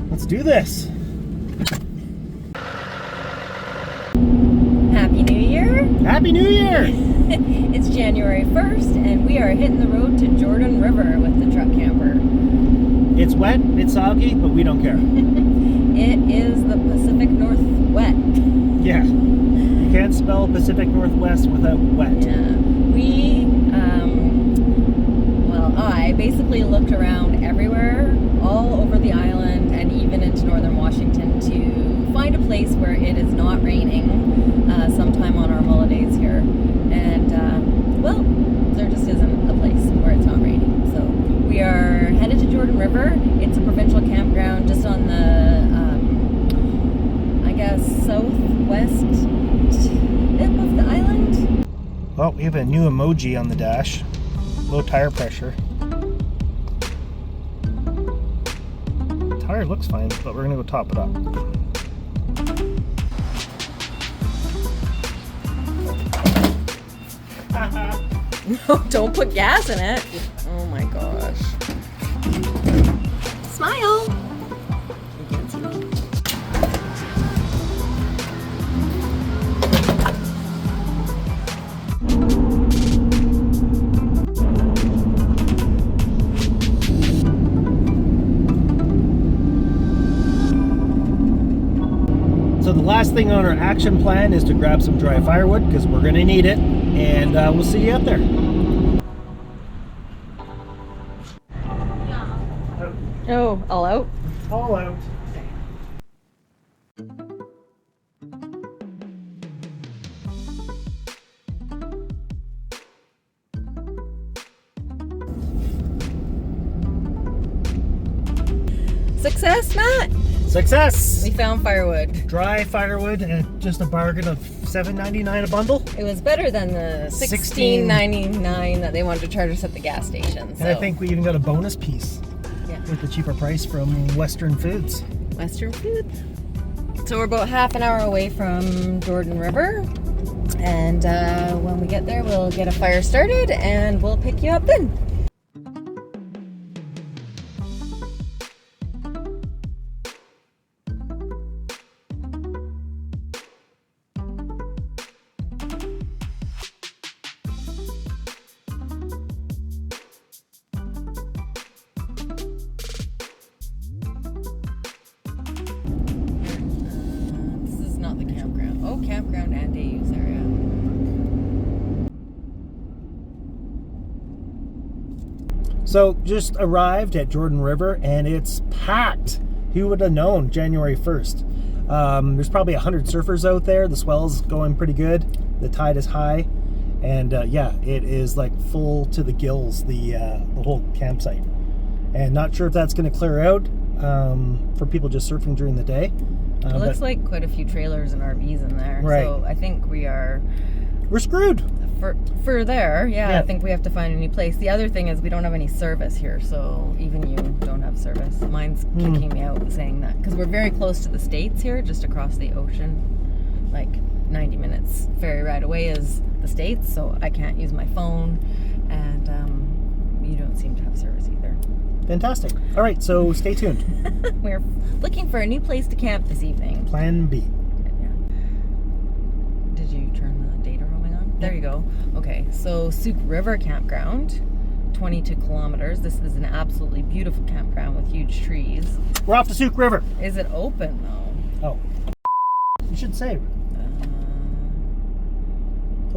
Let's do this. Happy New Year! Happy New Year! It's January 1st and we are hitting the road to Jordan River with the truck camper. It's wet, it's soggy, but we don't care. It is the Pacific Northwest. Yeah. You can't spell Pacific Northwest without wet. Yeah. I basically looked around everywhere, all over the island and even into northern Washington to find a place where it is not raining sometime on our holidays here. And, there just isn't a place where it's not raining. So we are headed to Jordan River. It's a provincial campground just on the, southwest tip of the island. Well, we have a new emoji on the dash. Low tire pressure. Tire looks fine, but we're gonna go top it up. No, don't put gas in it. Oh my gosh. Smile. You can't see me. So the last thing on our action plan is to grab some dry firewood because we're going to need it, and we'll see you up there. Oh, all out? All out. Success, Matt? Success! We found firewood. Dry firewood at just a bargain of $7.99 a bundle. It was better than the $16.99 that they wanted to charge us at the gas station. So. And I think we even got a bonus piece with the cheaper price from Western Foods. Western Foods. So we're about half an hour away from Jordan River. And when we get there, we'll get a fire started and we'll pick you up then. Oh, campground and day use area. So just arrived at Jordan River and it's packed. Who would have known January 1st? There's probably 100 surfers out there. The swell's going pretty good. The tide is high. And it is like full to the gills, the whole campsite. And not sure if that's going to clear out for people just surfing during the day. It looks like quite a few trailers and RVs in there. Right. So I think we're screwed. For there, yeah, I think we have to find a new place. The other thing is we don't have any service here, so even you don't have service. Mine's kicking me out saying that. Because we're very close to the States here, just across the ocean. Like 90 minutes ferry ride away is the States, so I can't use my phone. And you don't seem to have service either. Fantastic. All right, so stay tuned. We're looking for a new place to camp this evening. Plan B. Yeah. Did you turn the data roaming on? There you go. Okay, so Souk River Campground, 22 kilometers. This is an absolutely beautiful campground with huge trees. We're off to Souk River. Is it open though? Oh. You should say.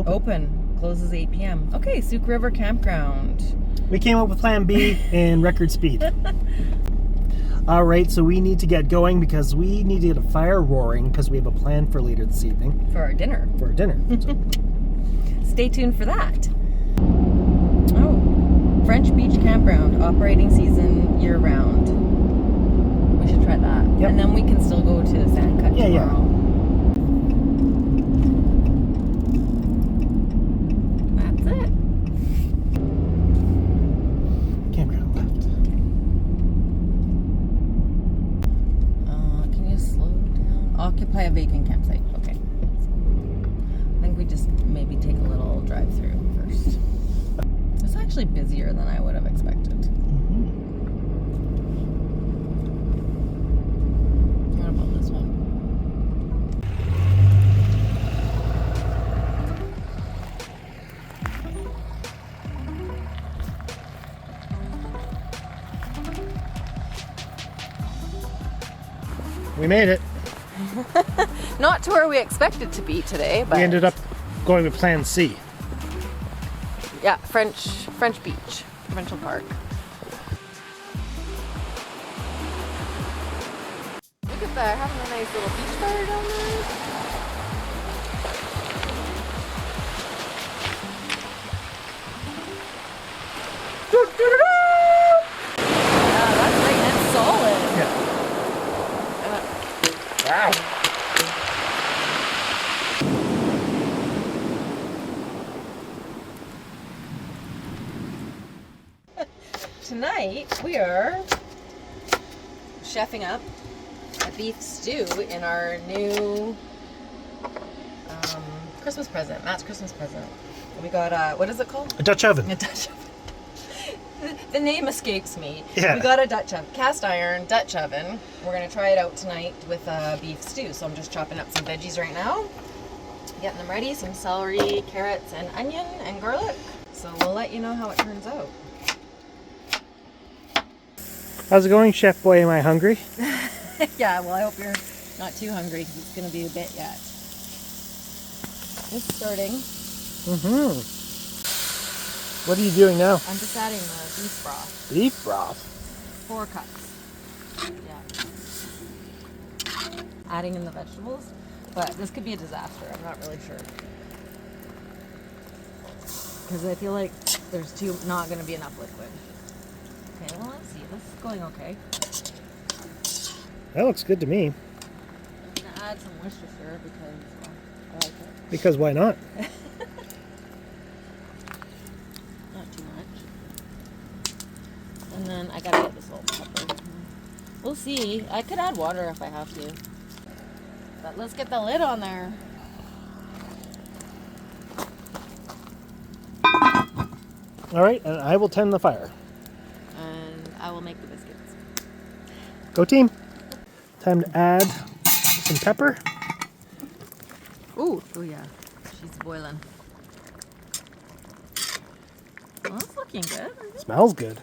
Open. Closes 8 p.m. Okay, Souk River Campground. We came up with Plan B in record speed. All right, so we need to get going because we need to get a fire roaring because we have a plan for later this evening. For our dinner. So. Stay tuned for that. Oh, French Beach Campground, operating season year-round. We should try that. Yep. And then we can still go to Sandcut tomorrow. Yeah. Occupy a vacant campsite. Okay. I think we just maybe take a little drive through first. It's actually busier than I would have expected. What about this one? We made it. Not to where we expected to be today, but We ended up going with Plan C. yeah, French Beach, Provincial Park. Look at that, having a nice little beach bar down there. Yeah, that's nice and solid. Yeah. Wow. Tonight we are chefing up a beef stew in our new Christmas present, Matt's Christmas present. We got what is it called? A Dutch oven. A Dutch oven. The name escapes me. Yeah. We got a Dutch oven, cast iron Dutch oven. We're gonna try it out tonight with beef stew. So I'm just chopping up some veggies right now, getting them ready. Some celery, carrots, and onion and garlic. So we'll let you know how it turns out. How's it going, Chef Boy? Am I hungry? Yeah, well, I hope you're not too hungry because it's going to be a bit yet. It's starting. What are you doing now? I'm just adding the beef broth. Beef broth. 4 cups. Yeah. Adding in the vegetables. But this could be a disaster. I'm not really sure. Because I feel like there's not going to be enough liquid. Okay, well, let's see. This is going okay. That looks good to me. I'm going to add some Worcestershire because I like it. Because why not? Not too much. And then I gotta get this little pepper. We'll see. I could add water if I have to. But let's get the lid on there. All right, and I will tend the fire. And I will make the biscuits. Go team. Time to add some pepper. Ooh, oh yeah. She's boiling. Well, that's looking good. Smells good.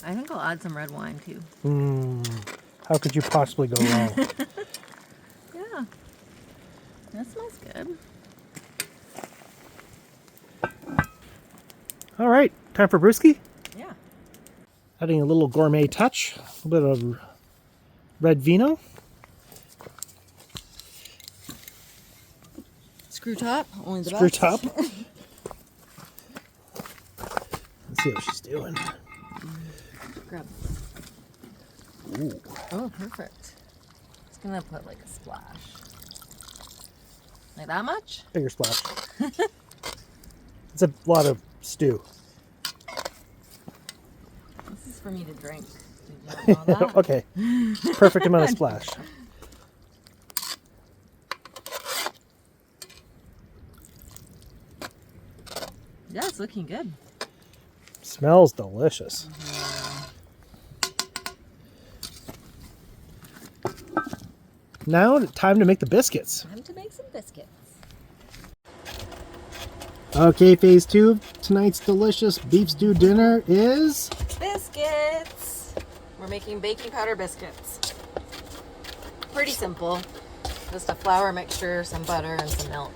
I think I'll add some red wine too. How could you possibly go wrong? Yeah. That smells good. All right, time for brewski. Yeah. Adding a little gourmet touch, a little bit of red vino. Screw top, only the Screw best. top. Let's see what she's doing. Grab. Ooh. Oh, perfect. It's gonna put like a splash. Like that much? Bigger splash. It's a lot of stew. This is for me to drink. Did you not know that? Okay. Perfect amount of splash. Yeah, it's looking good. Smells delicious. Now, time to make the biscuits. Time to make some biscuits. Okay, phase 2. Tonight's delicious beef stew dinner is... Biscuits! We're making baking powder biscuits. Pretty simple. Just a flour mixture, some butter, and some milk.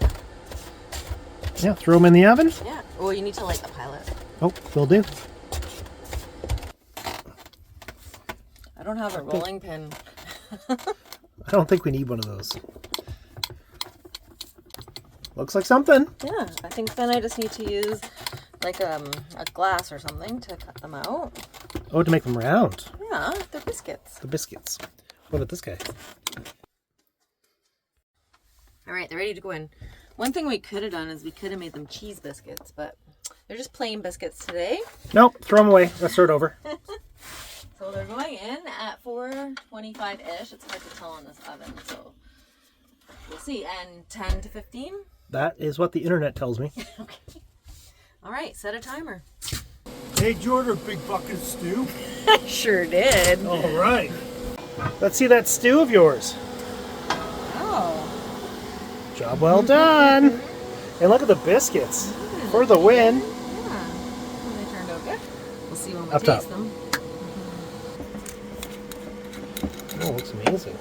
Yeah, throw them in the oven. Yeah. Well, you need to light the pilot. Oh, will do. I don't have a rolling pin. I don't think we need one of those. Looks like something. Yeah, I think then I just need to use like a glass or something to cut them out. Oh, to make them round. Yeah, they're biscuits. The biscuits. What about this guy? All right, they're ready to go in. One thing we could have done is we could have made them cheese biscuits, but they're just plain biscuits today. Nope, throw them away. Let's start over. So they're going in at 425-ish. It's hard to tell on this oven, so We'll see. And 10 to 15? That is what the internet tells me. Okay. All right, set a timer. Hey, did you order a big bucket of stew? I sure did. All right. Let's see that stew of yours. Oh. Job well done. And look at the biscuits for the win. Yeah. Well, they turned out good. We'll see when we Up taste top. them. Oh, it looks amazing.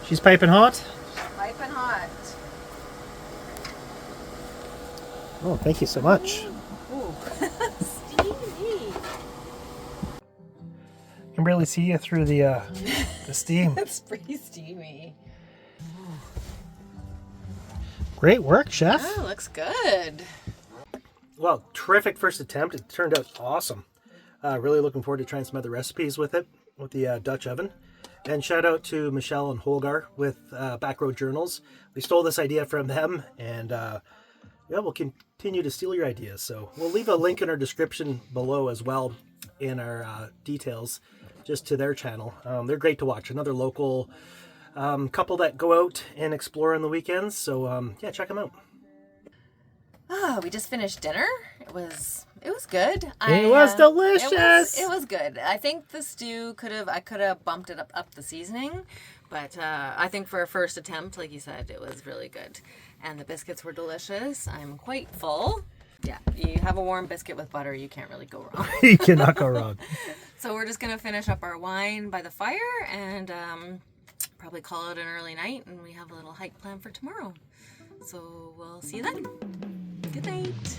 She's piping hot. Piping hot. Oh, thank you so much. Ooh. Steamy. I can barely see you through the steam. It's pretty steamy. Great work, chef. Oh, looks good. Well, terrific first attempt. It turned out awesome. Really looking forward to trying some other recipes with it, with the Dutch oven. And shout out to Michelle and Holger with Backroad Journals. We stole this idea from them, and yeah, we'll continue to steal your ideas. So we'll leave a link in our description below as well in our details, just to their channel. They're great to watch. Another local couple that go out and explore on the weekends. So yeah, check them out. Oh, we just finished dinner. It was good. It was delicious. It was good. I think the stew I could have bumped it up the seasoning, but I think for a first attempt, like you said, it was really good. And the biscuits were delicious. I'm quite full. Yeah, you have a warm biscuit with butter, you can't really go wrong. You cannot go wrong. So we're just gonna finish up our wine by the fire and probably call it an early night, and we have a little hike planned for tomorrow. So we'll see you then. Good night.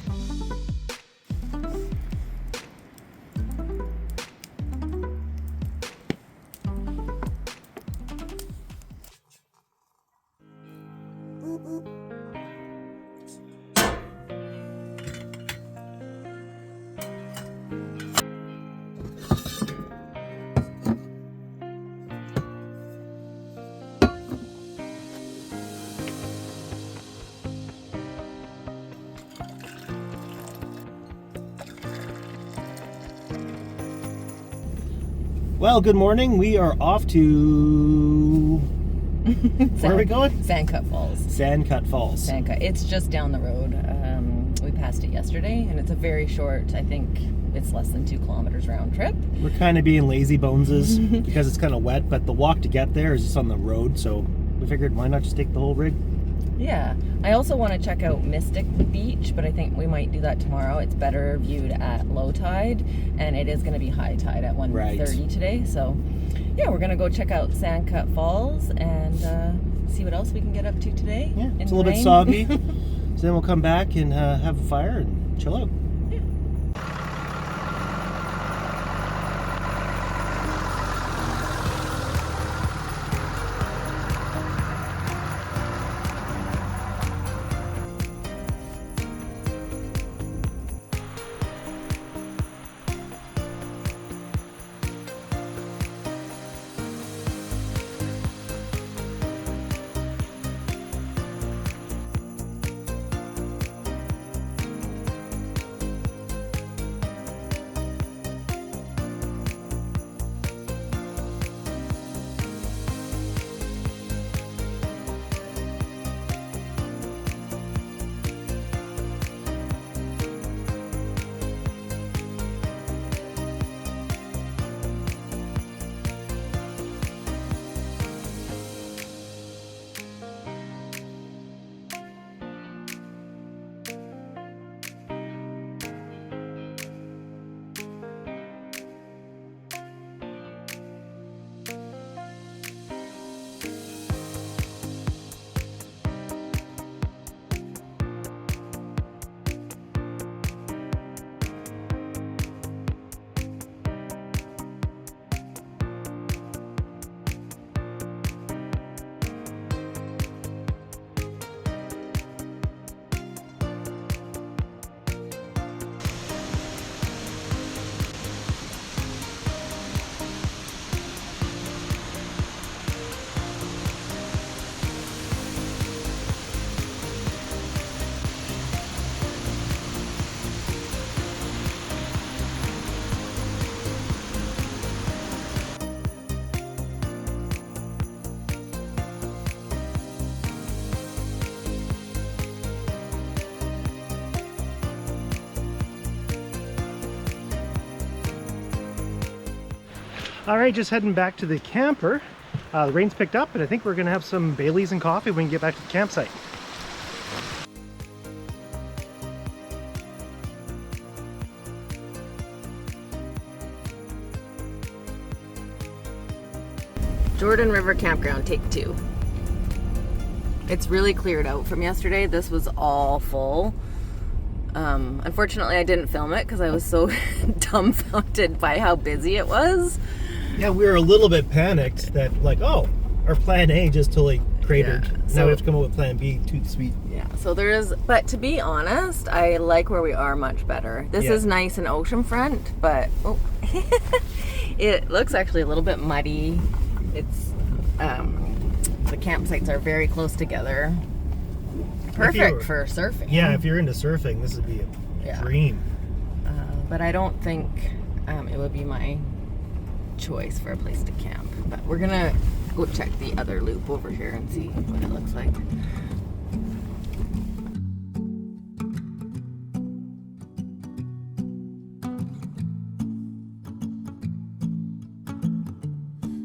Well, good morning. We are off to... Where are we going? Sandcut Falls. Sandcut Falls. Sandcut. It's just down the road. We passed it yesterday, and it's a very short, I think it's less than 2 kilometers round trip. We're kind of being lazy boneses because it's kind of wet, but the walk to get there is just on the road, so we figured why not just take the whole rig? Yeah. I also want to check out Mystic Beach, but I think we might do that tomorrow. It's better viewed at low tide, and it is going to be high tide at 1:30 today. So, yeah, we're going to go check out Sandcut Falls and see what else we can get up to today. Yeah, it's a little bit soggy. So then we'll come back and have a fire and chill out. All right, just heading back to the camper. The rain's picked up, and I think we're gonna have some Baileys and coffee when we can get back to the campsite. Jordan River Campground, take 2. It's really cleared out from yesterday. This was all full. Unfortunately, I didn't film it because I was so dumbfounded by how busy it was. Yeah, we were a little bit panicked that, like, oh, our plan A just totally cratered. Yeah, Now we have to come up with plan B, toot sweet. Yeah, so there is, but to be honest, I like where we are much better. This is nice and oceanfront, but it looks actually a little bit muddy. It's, the campsites are very close together. Perfect for surfing. Yeah, if you're into surfing, this would be a dream. But I don't think it would be my choice for a place to camp. But we're gonna go check the other loop over here and see what it looks like.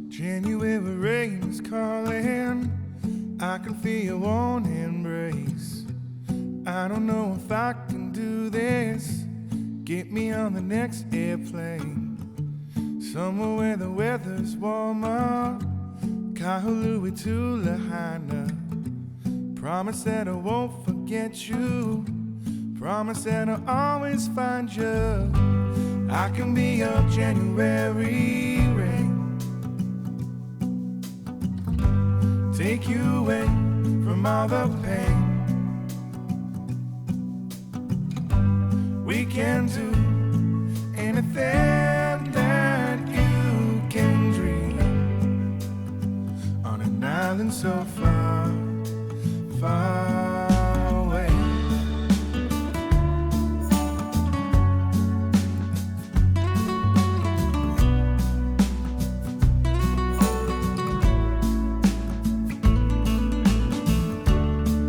January rain is calling. I can feel your warm embrace. I don't know if I can do this. Get me on the next airplane. Somewhere where the weather's warmer. Kahului to Lahaina. Promise that I won't forget you. Promise that I'll always find you. I can be your January rain. Take you away from all the pain. We can do anything that you can dream on an island so far, far away.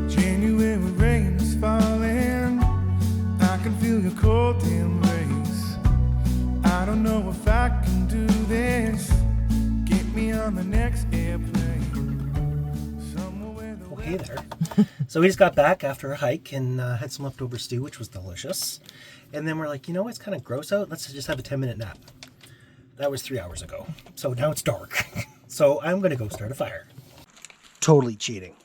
January rain is falling. I can feel your cold embrace. I don't know if I can do this. Get me on the next airplane. Somewhere where the Hey there. So we just got back after a hike and had some leftover stew, which was delicious. And then we're like, you know what? It's kind of gross out. Let's just have a 10-minute nap. That was 3 hours ago. So now it's dark. So I'm going to go start a fire. Totally cheating.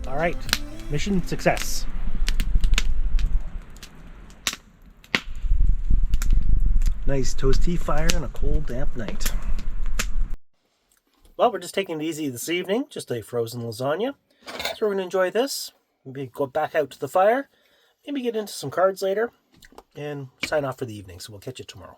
All right, mission success. Nice toasty fire on a cold, damp night. Well, we're just taking it easy this evening, just a frozen lasagna. So we're going to enjoy this, maybe go back out to the fire, maybe get into some cards later, and sign off for the evening. So we'll catch you tomorrow.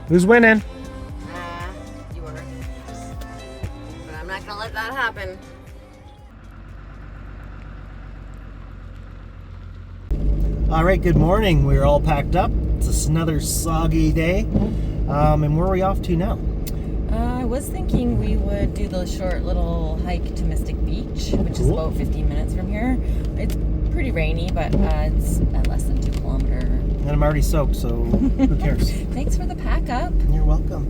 Who's winning? You were. But I'm not gonna let that happen. All right, good morning. We're all packed up. It's another soggy day. And where are we off to now? I was thinking we would do the short little hike to Mystic Beach, which is about 15 minutes from here. It's pretty rainy, but it's less than 2 kilometers. And I'm already soaked, so who cares? Thanks for the pack up. You're welcome.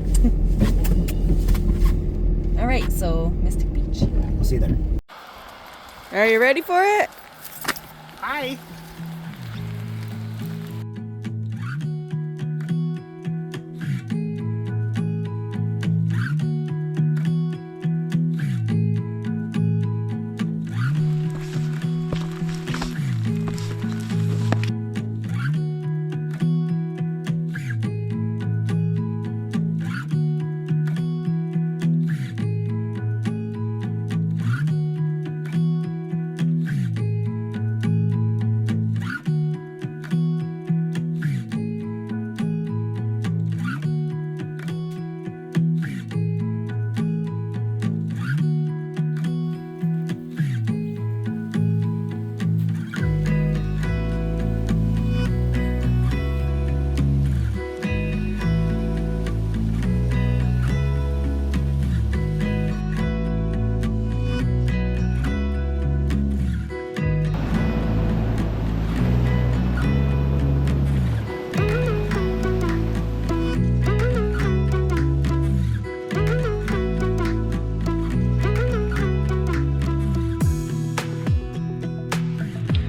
All right, so Mystic Beach. We'll see you there. Are you ready for it? Hi.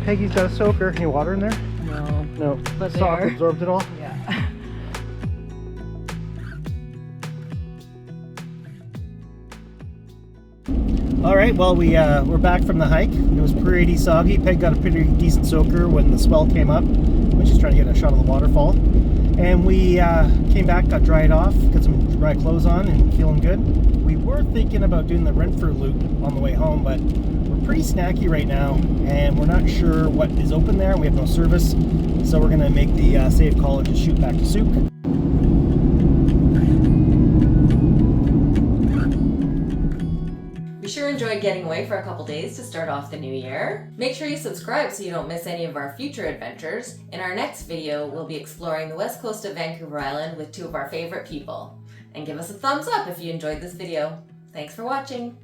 Peggy's got a soaker. Any water in there? No. No. But Sock there. absorbed it all? Yeah. All right, well, we're back from the hike. It was pretty soggy. Peg got a pretty decent soaker when the swell came up, when she's trying to get a shot of the waterfall. And we came back, got dried off, got some dry clothes on, and feeling good. We were thinking about doing the Renfrew loop on the way home, but we're pretty snacky right now, and we're not sure what is open there. We have no service, so we're gonna make the save call and just shoot back to Souk. We sure enjoyed getting away for a couple days to start off the new year. Make sure you subscribe so you don't miss any of our future adventures. In our next video, we'll be exploring the west coast of Vancouver Island with two of our favorite people. And give us a thumbs up if you enjoyed this video. Thanks for watching.